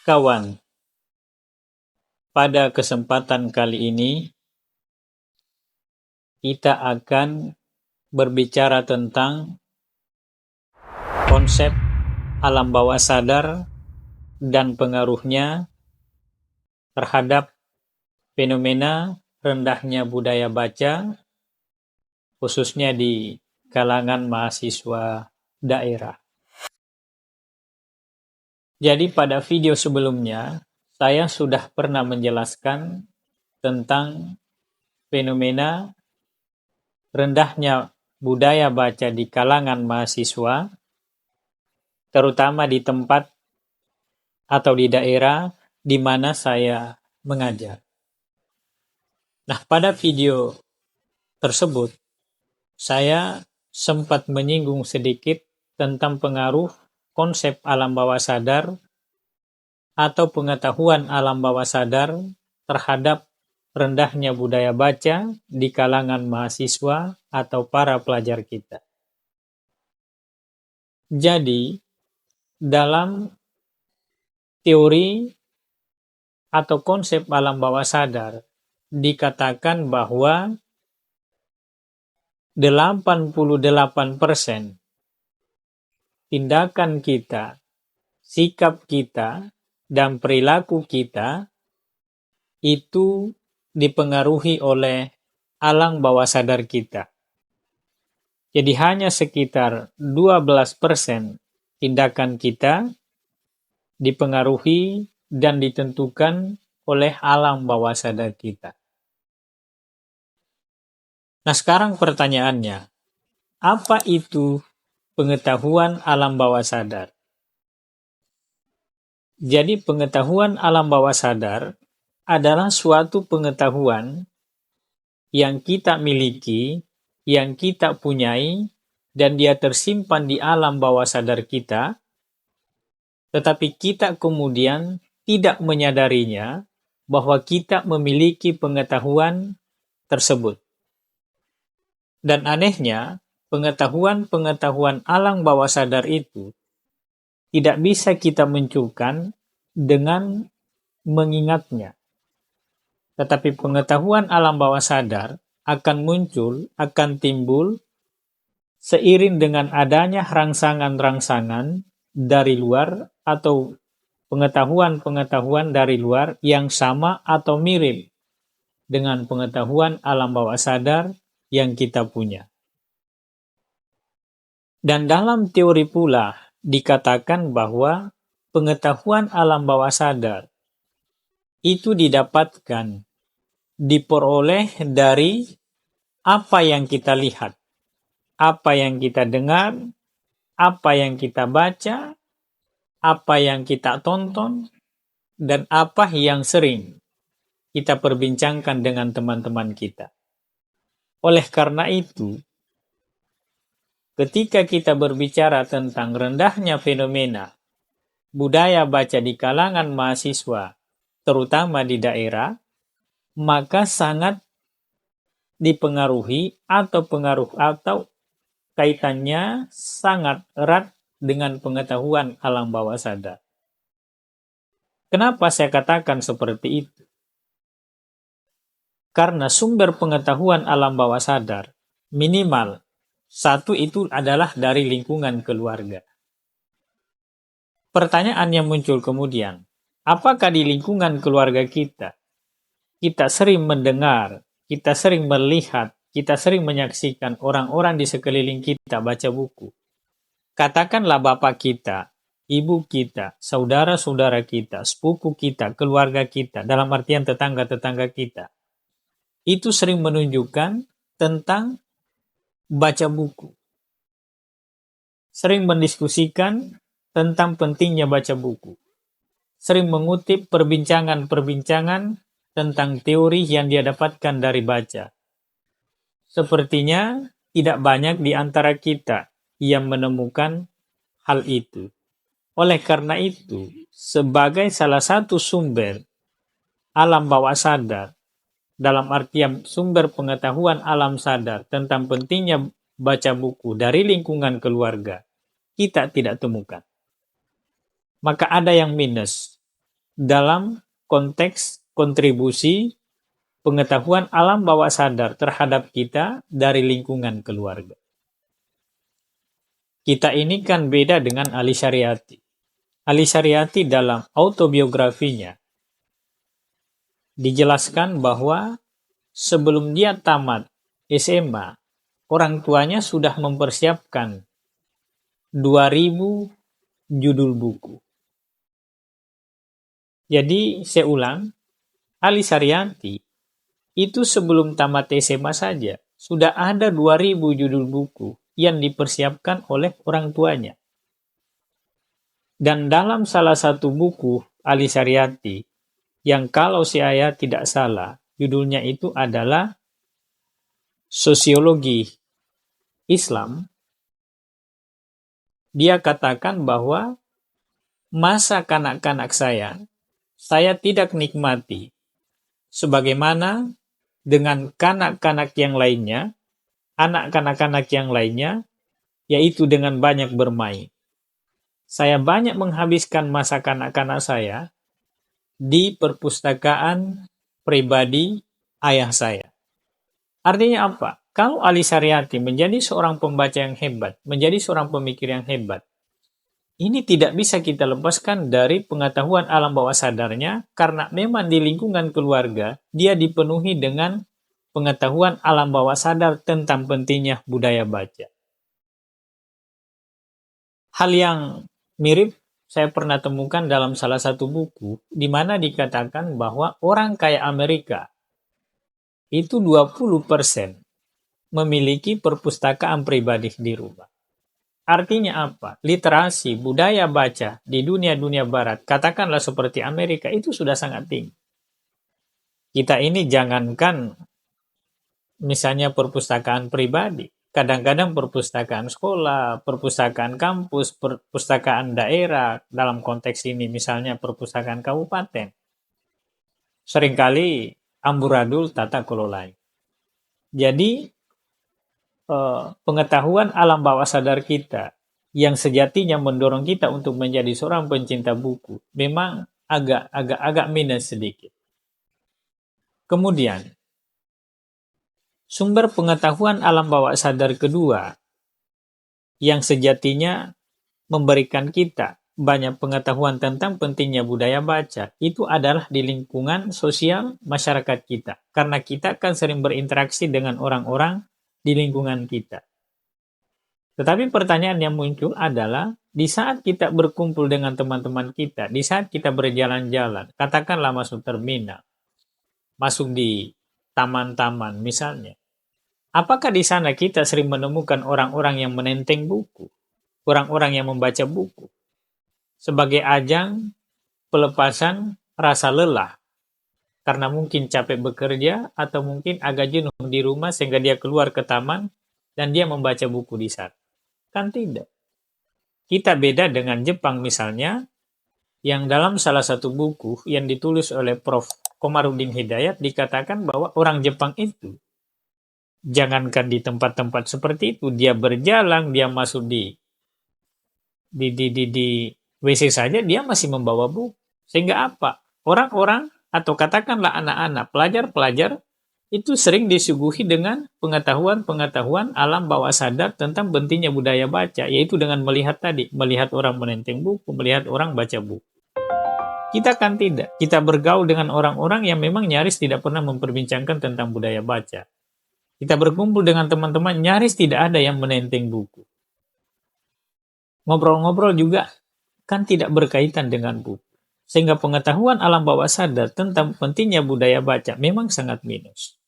Kawan, pada kesempatan kali ini kita akan berbicara tentang konsep alam bawah sadar dan pengaruhnya terhadap fenomena rendahnya budaya baca, khususnya di kalangan mahasiswa daerah. Jadi pada video sebelumnya, saya sudah pernah menjelaskan tentang fenomena rendahnya budaya baca di kalangan mahasiswa, terutama di tempat atau di daerah di mana saya mengajar. Nah, pada video tersebut, saya sempat menyinggung sedikit tentang pengaruh konsep alam bawah sadar atau pengetahuan alam bawah sadar terhadap rendahnya budaya baca di kalangan mahasiswa atau para pelajar kita. Jadi, dalam teori atau konsep alam bawah sadar dikatakan bahwa 88% tindakan kita, sikap kita, dan perilaku kita itu dipengaruhi oleh alam bawah sadar kita. Jadi hanya sekitar 12% tindakan kita dipengaruhi dan ditentukan oleh alam bawah sadar kita. Nah, sekarang pertanyaannya, apa itu pengetahuan alam bawah sadar? Jadi pengetahuan alam bawah sadar adalah suatu pengetahuan yang kita miliki, yang kita punyai, dan dia tersimpan di alam bawah sadar kita, tetapi kita kemudian tidak menyadarinya bahwa kita memiliki pengetahuan tersebut. Dan anehnya, pengetahuan-pengetahuan alam bawah sadar itu tidak bisa kita munculkan dengan mengingatnya. Tetapi pengetahuan alam bawah sadar akan muncul, akan timbul seiring dengan adanya rangsangan-rangsangan dari luar atau pengetahuan-pengetahuan dari luar yang sama atau mirip dengan pengetahuan alam bawah sadar yang kita punya. Dan dalam teori pula dikatakan bahwa pengetahuan alam bawah sadar itu didapatkan, diperoleh dari apa yang kita lihat, apa yang kita dengar, apa yang kita baca, apa yang kita tonton, dan apa yang sering kita perbincangkan dengan teman-teman kita. Oleh karena itu, ketika kita berbicara tentang rendahnya fenomena budaya baca di kalangan mahasiswa, terutama di daerah, maka sangat dipengaruhi atau kaitannya sangat erat dengan pengetahuan alam bawah sadar. Kenapa saya katakan seperti itu? Karena sumber pengetahuan alam bawah sadar minimal satu itu adalah dari lingkungan keluarga. Pertanyaan yang muncul kemudian, apakah di lingkungan keluarga kita sering mendengar, kita sering melihat, kita sering menyaksikan orang-orang di sekeliling kita baca buku? Katakanlah bapak kita, ibu kita, saudara-saudara kita, sepupu kita, keluarga kita, dalam artian tetangga-tetangga kita, itu sering menunjukkan tentang baca buku. Sering mendiskusikan tentang pentingnya baca buku. Sering mengutip perbincangan-perbincangan tentang teori yang dia dapatkan dari baca. Sepertinya tidak banyak di antara kita yang menemukan hal itu. Oleh karena itu, sebagai salah satu sumber alam bawah sadar, dalam artian sumber pengetahuan alam sadar tentang pentingnya baca buku dari lingkungan keluarga, kita tidak temukan. Maka ada yang minus. dalam konteks kontribusi pengetahuan alam bawah sadar terhadap kita dari lingkungan keluarga. Kita ini kan beda dengan Ali Syariati. Ali Syariati dalam autobiografinya dijelaskan bahwa sebelum dia tamat SMA, orang tuanya sudah mempersiapkan 2000 judul buku. Jadi saya ulang, Ali Syariati itu sebelum tamat SMA saja sudah ada 2000 judul buku yang dipersiapkan oleh orang tuanya. Dan dalam salah satu buku Ali Syariati, yang kalau saya tidak salah, judulnya itu adalah Sosiologi Islam, dia katakan bahwa masa kanak-kanak saya tidak nikmati sebagaimana dengan kanak-kanak yang lainnya, anak kanak-kanak yang lainnya, yaitu dengan banyak bermain. Saya banyak menghabiskan masa kanak-kanak saya di perpustakaan pribadi ayah saya. Artinya apa? Kalau Ali Syariati menjadi seorang pembaca yang hebat, menjadi seorang pemikir yang hebat, ini tidak bisa kita lepaskan dari pengetahuan alam bawah sadarnya, karena memang di lingkungan keluarga dia dipenuhi dengan pengetahuan alam bawah sadar tentang pentingnya budaya baca. Hal yang mirip saya pernah temukan dalam salah satu buku, di mana dikatakan bahwa orang kaya Amerika itu 20% memiliki perpustakaan pribadi di rumah. Artinya apa? Literasi, budaya baca di dunia-dunia barat, katakanlah seperti Amerika, itu sudah sangat tinggi. Kita ini jangankan misalnya perpustakaan pribadi, kadang-kadang perpustakaan sekolah, perpustakaan kampus, perpustakaan daerah, dalam konteks ini misalnya perpustakaan kabupaten, seringkali amburadul tata kelola. Jadi pengetahuan alam bawah sadar kita yang sejatinya mendorong kita untuk menjadi seorang pencinta buku memang agak minus sedikit. Kemudian sumber pengetahuan alam bawah sadar kedua yang sejatinya memberikan kita banyak pengetahuan tentang pentingnya budaya baca itu adalah di lingkungan sosial masyarakat kita, karena kita kan sering berinteraksi dengan orang-orang di lingkungan kita. Tetapi pertanyaan yang muncul adalah di saat kita berkumpul dengan teman-teman kita, di saat kita berjalan-jalan, katakanlah masuk terminal, masuk di taman-taman misalnya, apakah di sana kita sering menemukan orang-orang yang menenteng buku, orang-orang yang membaca buku sebagai ajang pelepasan rasa lelah karena mungkin capek bekerja atau mungkin agak jenuh di rumah sehingga dia keluar ke taman dan dia membaca buku di sana? Kan tidak. Kita beda dengan Jepang misalnya, yang dalam salah satu buku yang ditulis oleh Prof. Komarudin Hidayat dikatakan bahwa orang Jepang itu jangankan di tempat-tempat seperti itu, dia berjalan, dia masuk di WC saja dia masih membawa buku. Sehingga apa? Orang-orang atau katakanlah anak-anak, pelajar-pelajar itu sering disuguhi dengan pengetahuan-pengetahuan alam bawah sadar tentang pentingnya budaya baca, yaitu dengan melihat orang menenteng buku, melihat orang baca buku. Kita kan tidak. Kita bergaul dengan orang-orang yang memang nyaris tidak pernah memperbincangkan tentang budaya baca. Kita berkumpul dengan teman-teman, nyaris tidak ada yang menenteng buku. Ngobrol-ngobrol juga kan tidak berkaitan dengan buku. Sehingga pengetahuan alam bawah sadar tentang pentingnya budaya baca memang sangat minus.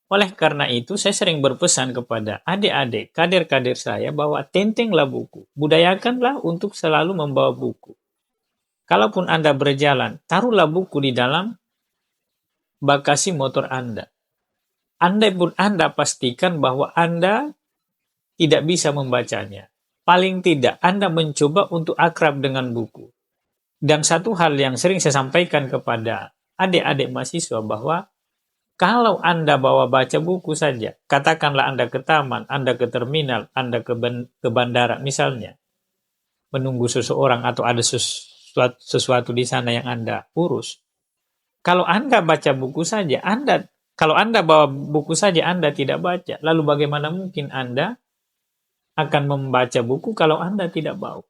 Oleh karena itu, saya sering berpesan kepada adik-adik, kader-kader saya bahwa tentenglah buku. Budayakanlah untuk selalu membawa buku. Kalaupun Anda berjalan, taruhlah buku di dalam bagasi motor Anda. Andai pun Anda pastikan bahwa Anda tidak bisa membacanya. Paling tidak, Anda mencoba untuk akrab dengan buku. Dan satu hal yang sering saya sampaikan kepada adik-adik mahasiswa bahwa kalau Anda bawa baca buku saja, katakanlah Anda ke taman, Anda ke terminal, Anda ke bandara misalnya, menunggu seseorang atau ada sesuatu di sana yang Anda urus. Kalau Anda baca buku saja, kalau Anda bawa buku saja Anda tidak baca, lalu bagaimana mungkin Anda akan membaca buku kalau Anda tidak bawa?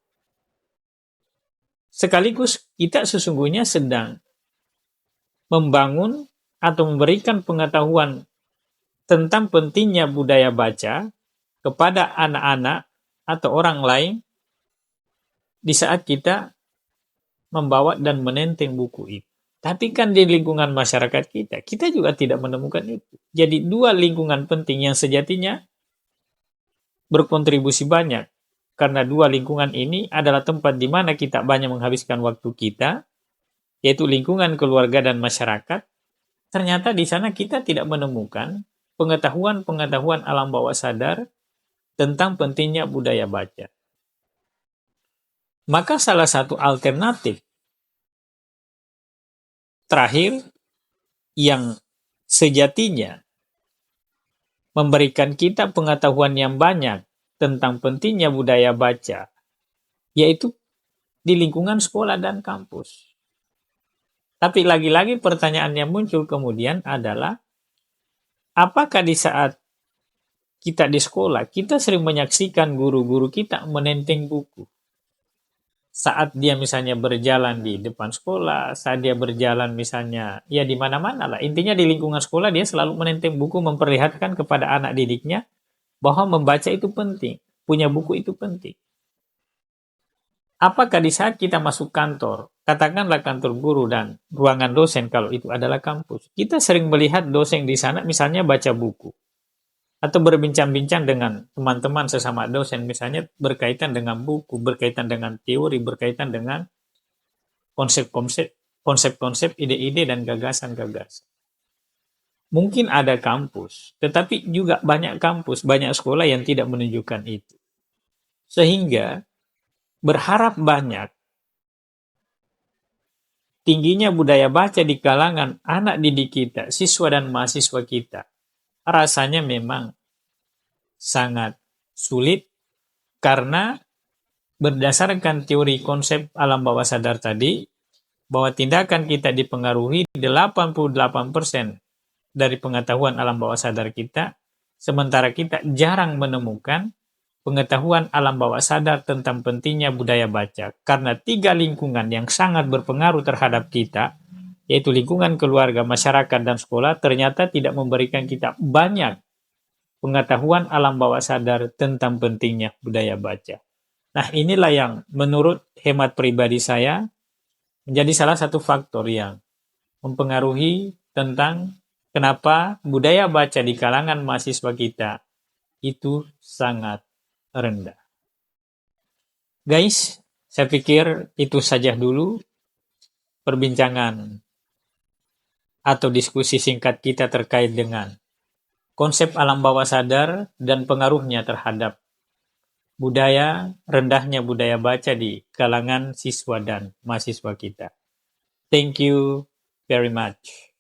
Sekaligus kita sesungguhnya sedang membangun atau memberikan pengetahuan tentang pentingnya budaya baca kepada anak-anak atau orang lain di saat kita membawa dan menenteng buku itu. Tapi kan di lingkungan masyarakat kita juga tidak menemukan itu. Jadi dua lingkungan penting yang sejatinya berkontribusi banyak. Karena dua lingkungan ini adalah tempat di mana kita banyak menghabiskan waktu kita, yaitu lingkungan keluarga dan masyarakat. Ternyata di sana kita tidak menemukan pengetahuan-pengetahuan alam bawah sadar tentang pentingnya budaya baca. Maka salah satu alternatif terakhir yang sejatinya memberikan kita pengetahuan yang banyak tentang pentingnya budaya baca, yaitu di lingkungan sekolah dan kampus. Tapi lagi-lagi pertanyaan yang muncul kemudian adalah, apakah di saat kita di sekolah, kita sering menyaksikan guru-guru kita menenteng buku? Saat dia misalnya berjalan di depan sekolah, saat dia berjalan misalnya, ya di mana-mana lah. Intinya di lingkungan sekolah dia selalu menenteng buku, memperlihatkan kepada anak didiknya bahwa membaca itu penting, punya buku itu penting. Apakah di saat kita masuk kantor, katakanlah kantor guru dan ruangan dosen kalau itu adalah kampus, kita sering melihat dosen di sana misalnya baca buku, atau berbincang-bincang dengan teman-teman sesama dosen, misalnya berkaitan dengan buku, berkaitan dengan teori, berkaitan dengan konsep-konsep, ide-ide, dan gagasan-gagasan. Mungkin ada kampus, tetapi juga banyak kampus, banyak sekolah yang tidak menunjukkan itu. Sehingga berharap banyak tingginya budaya baca di kalangan anak didik kita, siswa dan mahasiswa kita, rasanya memang sangat sulit karena berdasarkan teori konsep alam bawah sadar tadi, bahwa tindakan kita dipengaruhi 88% dari pengetahuan alam bawah sadar kita, sementara kita jarang menemukan pengetahuan alam bawah sadar tentang pentingnya budaya baca. Karena tiga lingkungan yang sangat berpengaruh terhadap kita, yaitu lingkungan keluarga, masyarakat, dan sekolah, ternyata tidak memberikan kita banyak pengetahuan alam bawah sadar tentang pentingnya budaya baca. Nah, inilah yang menurut hemat pribadi saya menjadi salah satu faktor yang mempengaruhi tentang kenapa budaya baca di kalangan mahasiswa kita itu sangat rendah. Guys, saya pikir itu saja dulu perbincangan atau diskusi singkat kita terkait dengan konsep alam bawah sadar dan pengaruhnya terhadap budaya, rendahnya budaya baca di kalangan siswa dan mahasiswa kita. Thank you very much.